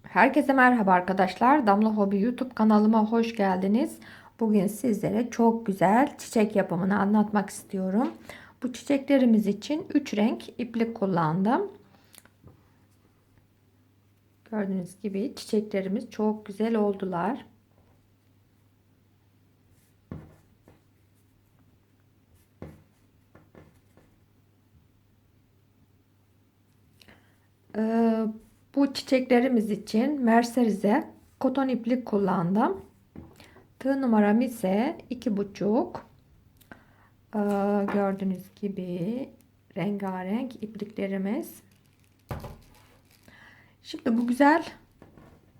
Herkese merhaba arkadaşlar. Damla Hobi YouTube kanalıma hoş geldiniz. Bugün sizlere çok güzel çiçek yapımını anlatmak istiyorum. Bu çiçeklerimiz için 3 renk iplik kullandım. Gördüğünüz gibi çiçeklerimiz çok güzel oldular. Ee, Bu çiçeklerimiz için merserize koton iplik kullandım. Tığ numaram ise 2,5. Gördüğünüz gibi rengarenk ipliklerimiz. Şimdi bu güzel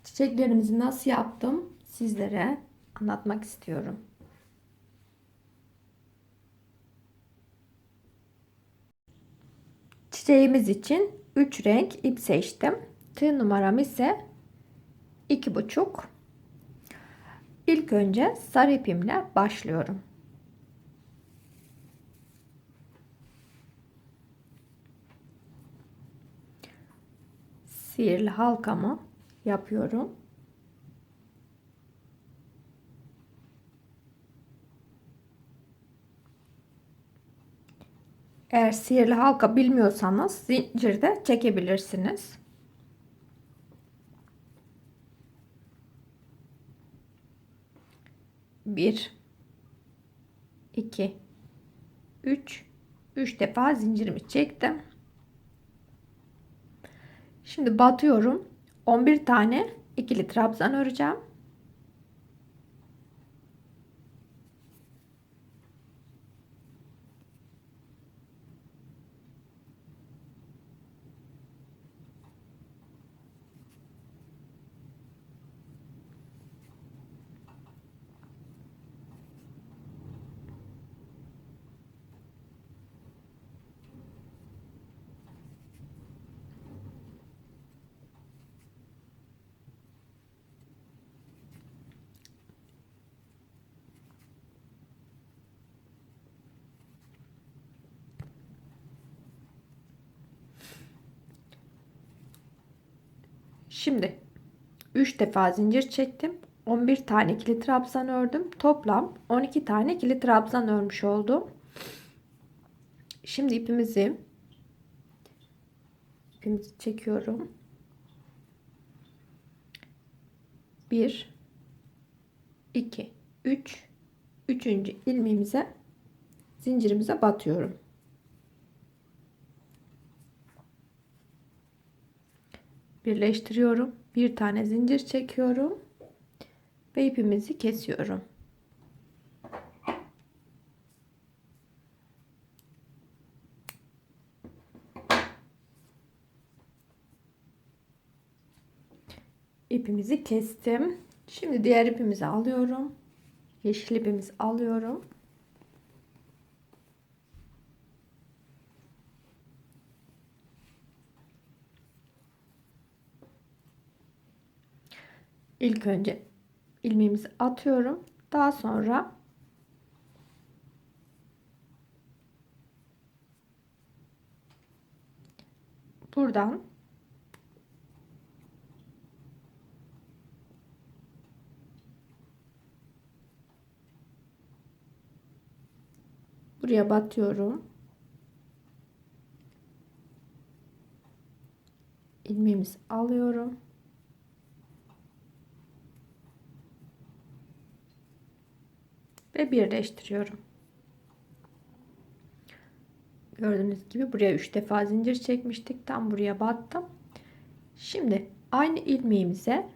çiçeklerimizi nasıl yaptım sizlere anlatmak istiyorum. Çiçeğimiz için 3 renk ip seçtim. Tığ numaram ise 2,5. İlk önce sarı ipimle başlıyorum. Sihirli halkamı yapıyorum. Eğer sihirli halka bilmiyorsanız zincirde çekebilirsiniz. Bir, iki, üç defa zincirimi çektim. Şimdi batıyorum. 11 tane ikili trabzan öreceğim. Şimdi 3 defa zincir çektim. 11 tane ikili trabzan ördüm. Toplam 12 tane ikili trabzan örmüş oldum. Şimdi ipimizi çekiyorum. 1 2 3 üçüncü ilmeğimize zincirimize batıyorum. Birleştiriyorum. Bir tane zincir çekiyorum ve ipimizi kesiyorum. İpimizi kestim. Şimdi diğer ipimizi alıyorum. Yeşil ipimizi alıyorum. İlk önce ilmeğimizi atıyorum. Daha sonra buradan buraya batıyorum. İlmeğimizi alıyorum. Ve birleştiriyorum. Gördüğünüz gibi buraya 3 defa zincir çekmiştik. Tam buraya battım. Şimdi aynı ilmeğimize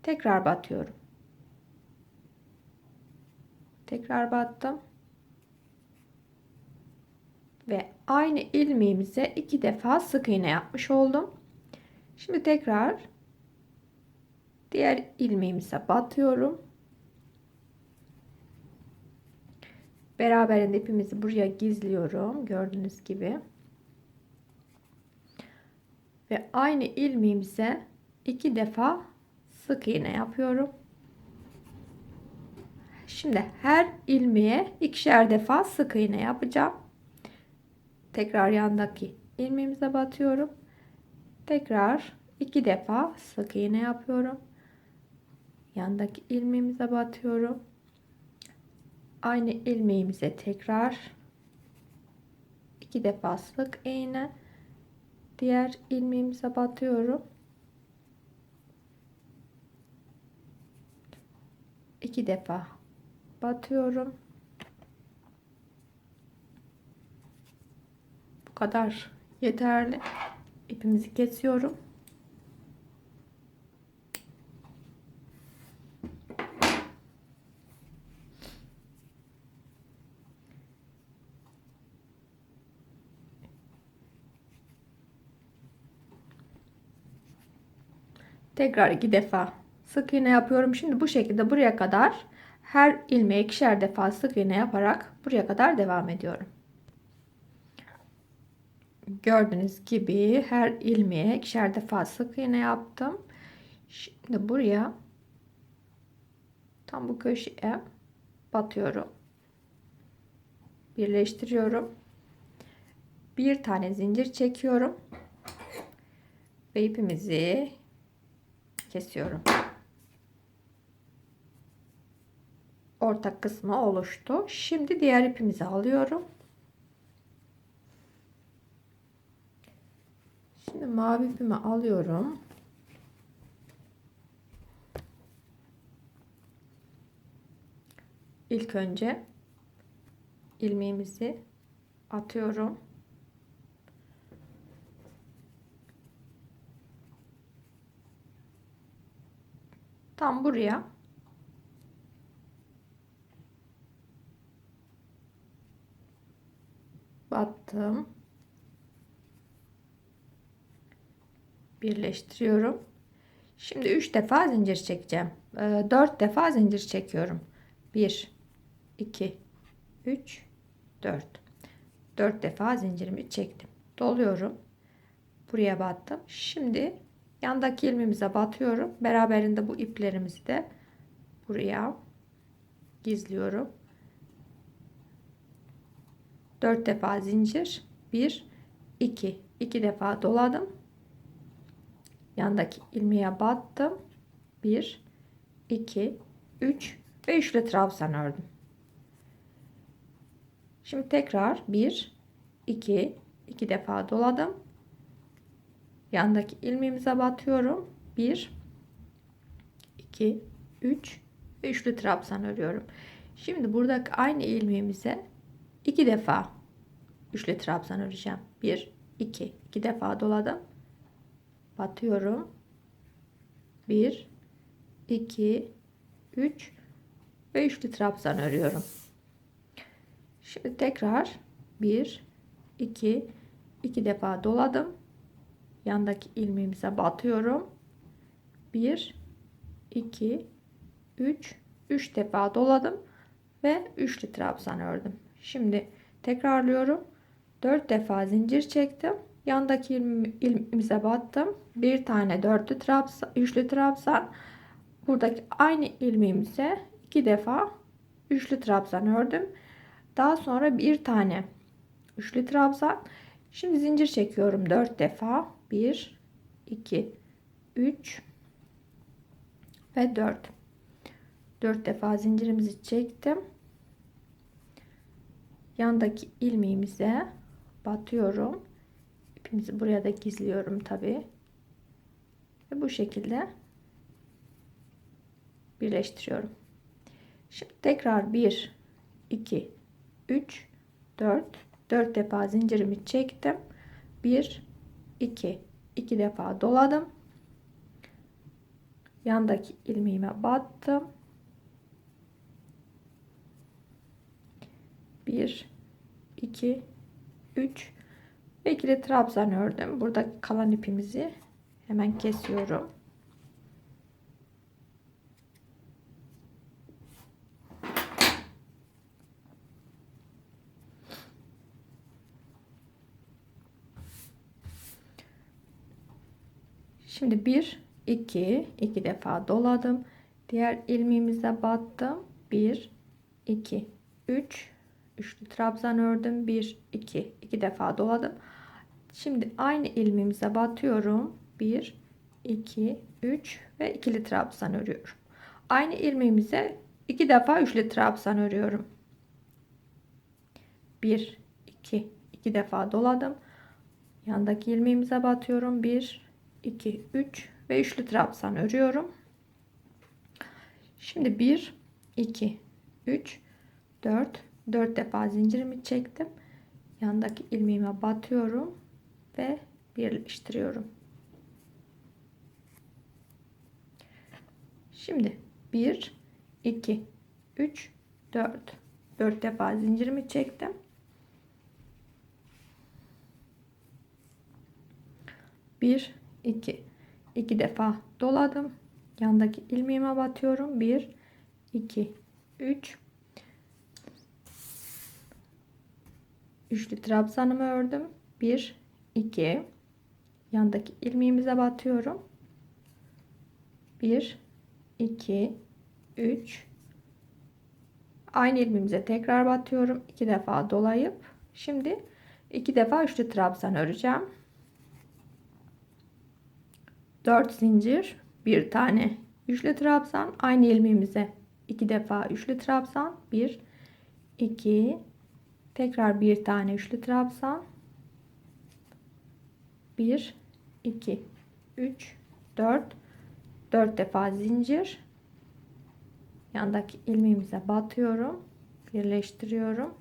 tekrar batıyorum. Tekrar battım. Ve aynı ilmeğimize 2 defa sık iğne yapmış oldum. Şimdi tekrar diğer ilmeğimize batıyorum. Beraberinde ipimizi buraya gizliyorum. Gördüğünüz gibi. Ve aynı ilmeğimize 2 defa sık iğne yapıyorum. Şimdi her ilmeğe ikişer defa sık iğne yapacağım. Tekrar yandaki ilmeğimize batıyorum. Tekrar 2 defa sık iğne yapıyorum. Yandaki ilmeğimize batıyorum. Aynı ilmeğimize tekrar 2 defa sık iğne, diğer ilmeğimize batıyorum. 2 defa batıyorum. Bu kadar yeterli. İpimizi kesiyorum. Tekrar 2 defa sık iğne yapıyorum. Şimdi bu şekilde buraya kadar her ilmeğe ikişer defa sık iğne yaparak buraya kadar devam ediyorum. Gördüğünüz gibi her ilmeğe ikişer defa sık iğne yaptım. Şimdi buraya tam bu köşeye batıyorum. Birleştiriyorum. Bir tane zincir çekiyorum ve ipimizi kesiyorum. Ortak kısmı oluştu. Şimdi diğer ipimizi alıyorum. Şimdi mavi ipimi alıyorum. İlk önce ilmeğimizi atıyorum. Tam buraya battım. Birleştiriyorum. Şimdi 3 defa zincir çekeceğim. 4 defa zincir çekiyorum. 1 2 3 4 4 defa zincirimi çektim. Doluyorum. Buraya battım. Şimdi yandaki ilmeğimize batıyorum. Beraberinde bu iplerimizi de buraya gizliyorum. 4 defa zincir, 1 2 2 defa doladım. Yandaki ilmeğe battım. 1 2 3 ve üçlü trabzan ördüm. Şimdi tekrar 1 2 2 defa doladım. Yandaki ilmeğimize batıyorum. 1 2 3 ve üçlü trabzan örüyorum. Şimdi buradaki aynı ilmeğimize 2 defa üçlü trabzan öreceğim. 1 2 2 defa doladım. Batıyorum. 1 2 3 ve üçlü trabzan örüyorum. Şimdi tekrar 1 2 2 defa doladım. Yandaki ilmeğimize batıyorum. 1 2 3 3 defa doladım ve üçlü trabzan ördüm. Şimdi tekrarlıyorum. 4 defa zincir çektim. Yandaki ilmeğimize battım. Bir tane dörtlü trabzan, üçlü trabzan. Buradaki aynı ilmeğimize 2 defa üçlü trabzan ördüm. Daha sonra bir tane üçlü trabzan. Şimdi zincir çekiyorum 4 defa. 1 2 3 ve 4. 4 defa zincirimizi çektim. Yandaki ilmeğimize batıyorum. İpimizi buraya da gizliyorum tabi. Ve bu şekilde birleştiriyorum. Şimdi tekrar 1 2 3 4 4 defa zincirimi çektim. 1 2 2 defa doladım. Yandaki ilmeğime battım. 1 2 3 ve ikili trabzan ördüm. Burada kalan ipimizi hemen kesiyorum. Şimdi 1 2 2 defa doladım. Diğer ilmeğimize battım. 1 2 3 üçlü trabzan ördüm. 1 2 2 defa doladım. Şimdi aynı ilmeğimize batıyorum. 1 2, 3 ve ikili trabzan örüyorum. Aynı ilmeğimize 2 defa üçlü trabzan örüyorum. 1, 2 defa doladım. Yandaki ilmeğimize batıyorum. 1, 2, 3 ve üçlü trabzan örüyorum. Şimdi 1, 2, 3, 4 defa zincirimi çektim. Yandaki ilmeğime batıyorum ve birleştiriyorum. Şimdi 1, 2, 3, 4 defa zincirimi çektim. 1, 2 defa doladım. Yandaki ilmeğime batıyorum. 1, 2, 3. Üçlü trabzanımı ördüm. 1, 2. Yandaki ilmeğimize batıyorum. 1, 2, 3. Aynı ilmeğimize tekrar batıyorum. 2 defa dolayıp şimdi 2 defa üçlü trabzan öreceğim. 4 zincir, bir tane üçlü trabzan, aynı ilmeğimize 2 defa üçlü trabzan, 1, 2, tekrar bir tane üçlü trabzan, 1, 2, 3, 4 defa zincir, yandaki ilmeğimize batıyorum, birleştiriyorum.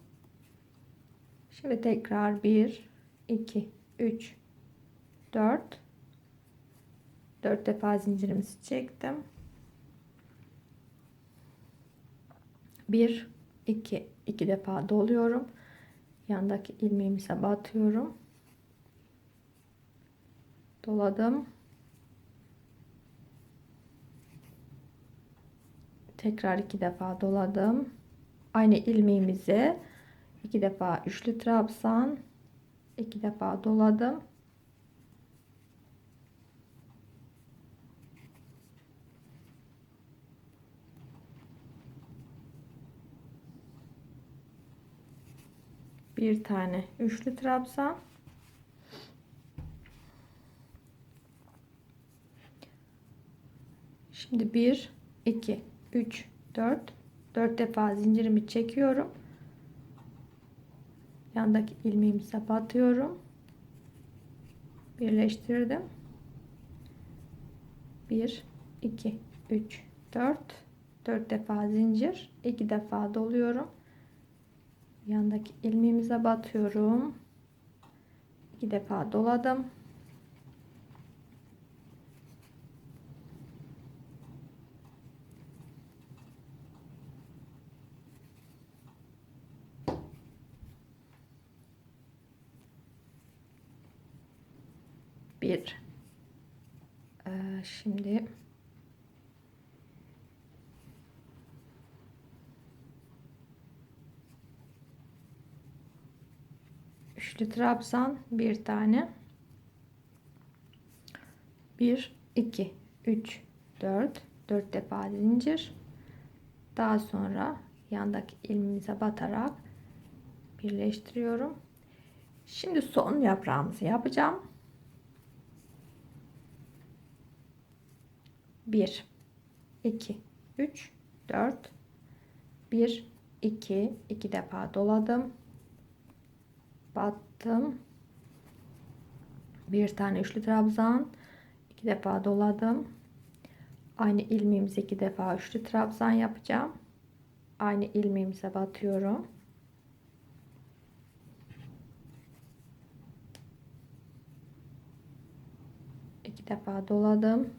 Şimdi tekrar 1, 2, 3, 4 defa zincirimizi çektim. 1, 2 defa doluyorum. Yandaki ilmeğimize batıyorum. Doladım. Tekrar 2 defa doladım. Aynı ilmeğimize 2 defa üçlü trabzan, 2 defa doladım. Bir tane üçlü trabzan, şimdi 1, 2, 3, 4 defa zincirimi çekiyorum. Yandaki ilmeğimize batıyorum, birleştirdim. 1, 2, 3, 4 defa zincir, 2 defa doluyorum. Yandaki ilmeğimize batıyorum, 2 defa doladım. Bir şimdi üçlü trabzan, bir tane, 1, 2, 3, 4 defa zincir, daha sonra yandaki ilmeğimize batarak birleştiriyorum. Şimdi son yaprağımızı yapacağım. 1, 2, 3, 4, 1, 2 defa doladım, battım, bir tane üçlü trabzan, 2 defa doladım, aynı ilmeğimize 2 defa üçlü trabzan yapacağım, aynı ilmeğimize batıyorum, iki defa doladım,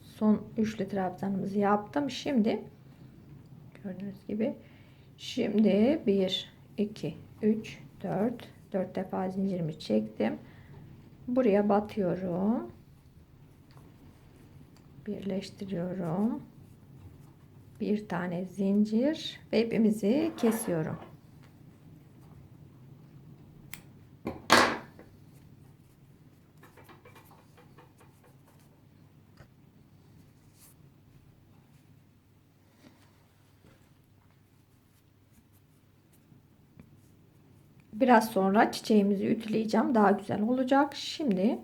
son üçlü trabzanımızı yaptım. Şimdi gördüğünüz gibi şimdi 1, 2, 3, 4 defa zincirimi çektim, buraya batıyorum, birleştiriyorum, bir tane zincir ve ipimizi kesiyorum. Biraz sonra çiçeğimizi ütüleyeceğim. Daha güzel olacak. Şimdi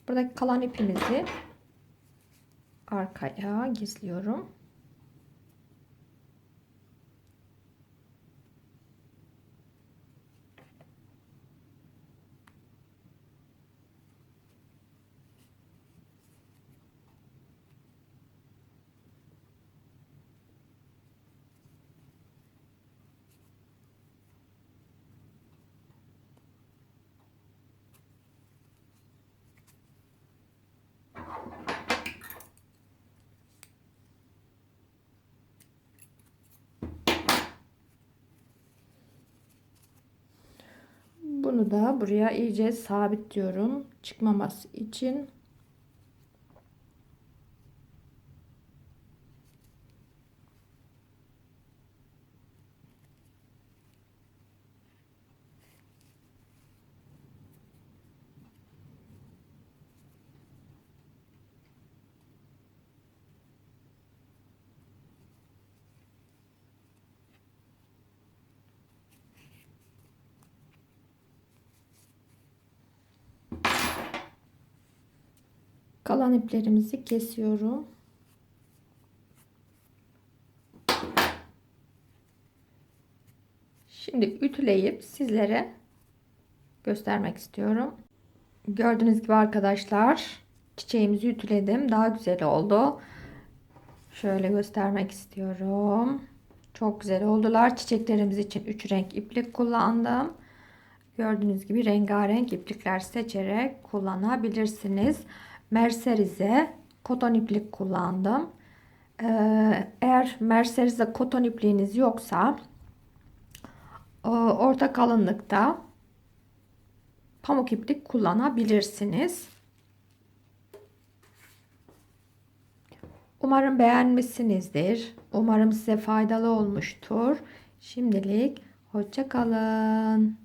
buradaki kalan ipimizi arkaya gizliyorum. Bunu da buraya iyice sabitliyorum. Çıkmaması için. Kalan iplerimizi kesiyorum. Şimdi ütüleyip sizlere göstermek istiyorum. Gördüğünüz gibi arkadaşlar, çiçeğimizi ütüledim. Daha güzel oldu. Şöyle göstermek istiyorum. Çok güzel oldular. Çiçeklerimiz için 3 renk iplik kullandım. Gördüğünüz gibi rengarenk iplikler seçerek kullanabilirsiniz. Merserize koton iplik kullandım. Eğer merserize koton ipliğiniz yoksa orta kalınlıkta pamuk iplik kullanabilirsiniz. Umarım beğenmişsinizdir. Umarım size faydalı olmuştur. Şimdilik hoşça kalın.